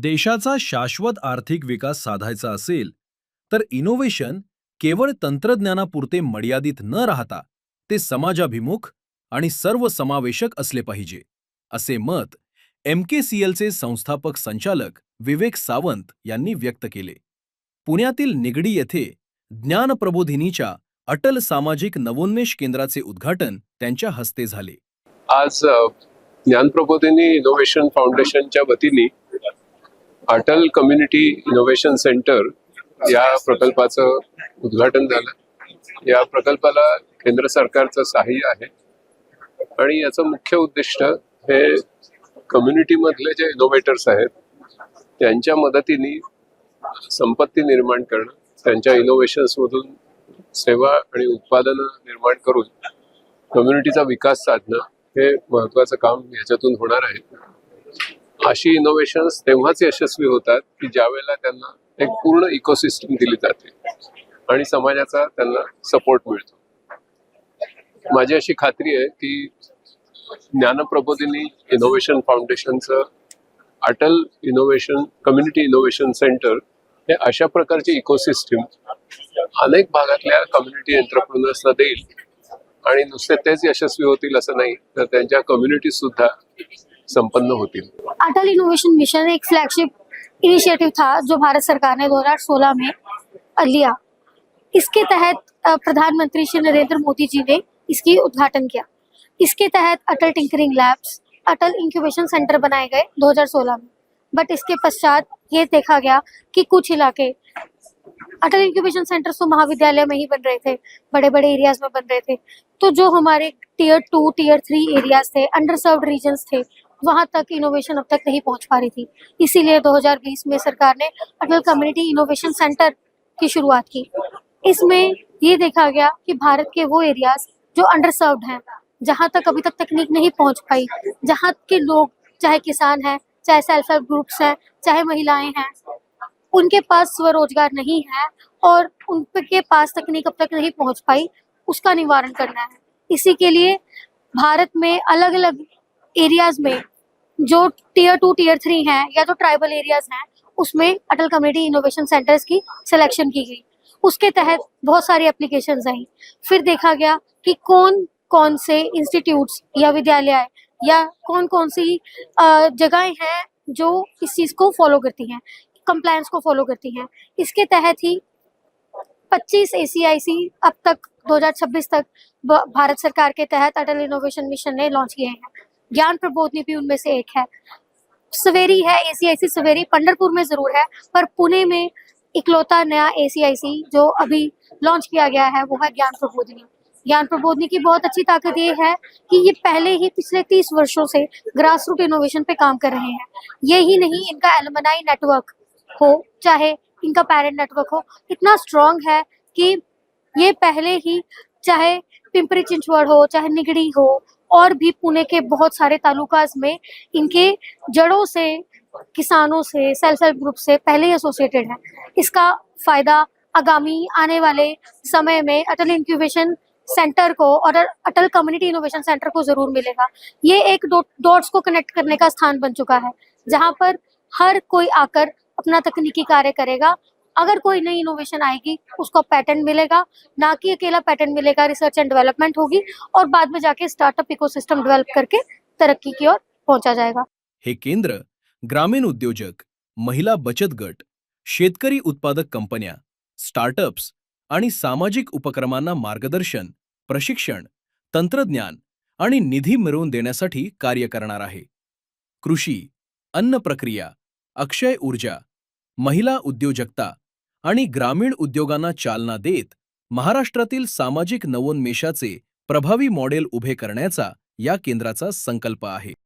देशाचा शाश्वत आर्थिक विकास साधायचा असेल तर इनोव्हेशन केवळ तंत्रज्ञानापुरते मर्यादित न राहता ते समाजाभिमुख आणि सर्वसमावेशक असले पाहिजे, असे मत एमकेसीएलचे संस्थापक संचालक विवेक सावंत यांनी व्यक्त केले. पुण्यातील निगडी येथे ज्ञान प्रबोधिनीच्या अटल सामाजिक नवोन्मेष केंद्राचे उद्घाटन त्यांच्या हस्ते झाले. आज ज्ञान प्रबोधिनी इनोव्हेशन फाउंडेशनच्या वतीने अटल कम्युनिटी इनोव्हेशन सेंटर या प्रकल्पाचं उद्घाटन झालं. या प्रकल्पाला केंद्र सरकारचं सहाय्य आहे आणि याचं मुख्य उद्दिष्ट हे कम्युनिटीमधले जे इनोव्हेटर्स आहेत त्यांच्या मदतीने संपत्ती निर्माण करणं, त्यांच्या इनोव्हेशन्समधून सेवा आणि उत्पादनं निर्माण करून कम्युनिटीचा विकास साधणं हे महत्त्वाचं काम याच्यातून होणार आहे. अशी इनोव्हेशन्स तेव्हाच यशस्वी होतात की ज्यावेळेला त्यांना एक पूर्ण इकोसिस्टम दिली जाते आणि समाजाचा त्यांना सपोर्ट मिळतो. माझी अशी खात्री आहे की ज्ञानप्रबोधिनी इनोव्हेशन फाउंडेशनचं अटल इनोव्हेशन कम्युनिटी इनोव्हेशन सेंटर हे अशा प्रकारची इकोसिस्टम अनेक भागातल्या कम्युनिटी एंटरप्रेन्योर्सना देईल आणि नुसते तेच यशस्वी होतील असं नाही तर त्यांच्या कम्युनिटी सुद्धा संपन्न होतील. अटल इनोवेशन मिशन एक फ्लैगशिप इनिशिएटिव था जो भारत सरकार ने 2016 में लिया. इसके तहत प्रधानमंत्री श्री नरेंद्र मोदी जी ने इसकी उद्घाटन किया. इसके तहत अटल टिंकरिंग लैब्स, अटल इंक्यूबेशन सेंटर बनाए गए 2016 में. बट इसके पश्चात ये देखा गया कि कुछ इलाके अटल इंक्यूबेशन सेंटर्स तो महाविद्यालय में ही बन रहे थे, बड़े बड़े एरियाज में बन रहे थे. तो जो हमारे टियर 2, टियर 3 एरियाज थे, अंडर सर्व्ड रीजन्स थे, वहां तक इनोवेशन अब तक नहीं पहुंच पा रही थी. इसीलिए 2020 में सरकार ने अटल कम्युनिटी इनोवेशन सेंटर की शुरुआत की. इसमें ये देखा गया कि भारत के वो एरियाज जो अंडर सर्व्ड हैं, जहां तक अभी तक तकनीक नहीं पहुंच पाई, जहां के लोग चाहे किसान हैं, चाहे सेल्फ हेल्प ग्रुप्स हैं, चाहे महिलाएं हैं, उनके पास स्वरोजगार नहीं है और उनके पास तकनीक अब तक नहीं पहुंच पाई, उसका निवारण करना है. इसी के लिए भारत में अलग अलग एरियाज में जो टियर 2, टियर 3 हैं या जो ट्राइबल एरियाज हैं उसमें अटल कम्युनिटी इनोवेशन सेंटर्स की सिलेक्शन की गई. उसके तहत बहुत सारी एप्लीकेशंस आई. फिर देखा गया कि कौन कौन से इंस्टीट्यूट्स या विद्यालय या कौन कौन सी जगहें हैं जो इस चीज़ को फॉलो करती हैं, कंप्लायंस को फॉलो करती हैं. इसके तहत ही 25 ACIC अब तक 2026 तक भारत सरकार के तहत अटल इनोवेशन मिशन ने लॉन्च किए हैं. ज्ञान प्रबोधिनी भी उनमें से एक है. सवेरी है, ACIC सवेरी पंढरपुर में जरूर है, पर पुणे में इकलौता नया ACIC जो अभी लॉन्च किया गया है वो है ज्ञान प्रबोधिनी. ज्ञान प्रबोधिनी की बहुत अच्छी ताकत ये है कि ये पहले ही पिछले 30 वर्षों से ग्रास रूट इनोवेशन पे काम कर रहे हैं. ये ही नहीं, इनका एलुमनाई नेटवर्क हो चाहे इनका पेरेंट नेटवर्क हो, इतना स्ट्रॉन्ग है कि ये पहले ही चाहे पिंपरी चिंचवड़ हो, चाहे निगड़ी हो, और भी पुणे के बहुत सारे तालुकास में इनके जड़ों से, किसानों से, सेल्फ हेल्प ग्रुप से पहले ही एसोसिएटेड है. इसका फायदा आगामी आने वाले समय में अटल इंक्यूबेशन सेंटर को और अटल कम्युनिटी इनोवेशन सेंटर को जरूर मिलेगा. ये एक डॉट्स को कनेक्ट करने का स्थान बन चुका है जहां पर हर कोई आकर अपना तकनीकी कार्य करेगा. अगर कोई नई इनोवेशन आएगी उसको पैटेंट मिलेगा, ना कि अकेला पैटेंट मिलेगा, रिसर्च एंड डेवलपमेंट होगी और बाद में जाके स्टार्टअप इकोसिस्टम डेवलप करके तरक्की की ओर पहुंचा जाएगा. हे केंद्र ग्रामीण उद्योजक, महिला बचत गट, शेतकरी उत्पादक कंपन्या, स्टार्टअप्स आणि सामाजिक उपक्रमांना मार्गदर्शन, प्रशिक्षण, तंत्रज्ञान आणि निधी मिळवून देण्यासाठी कार्य करणार आहे. कृषी, अन्न प्रक्रिया, अक्षय ऊर्जा, महिला उद्योजकता आणि ग्रामीण उद्योगांना चालना देत महाराष्ट्रातील सामाजिक नवोन्मेषाचे प्रभावी मॉडेल उभे करण्याचा या केंद्राचा संकल्प आहे.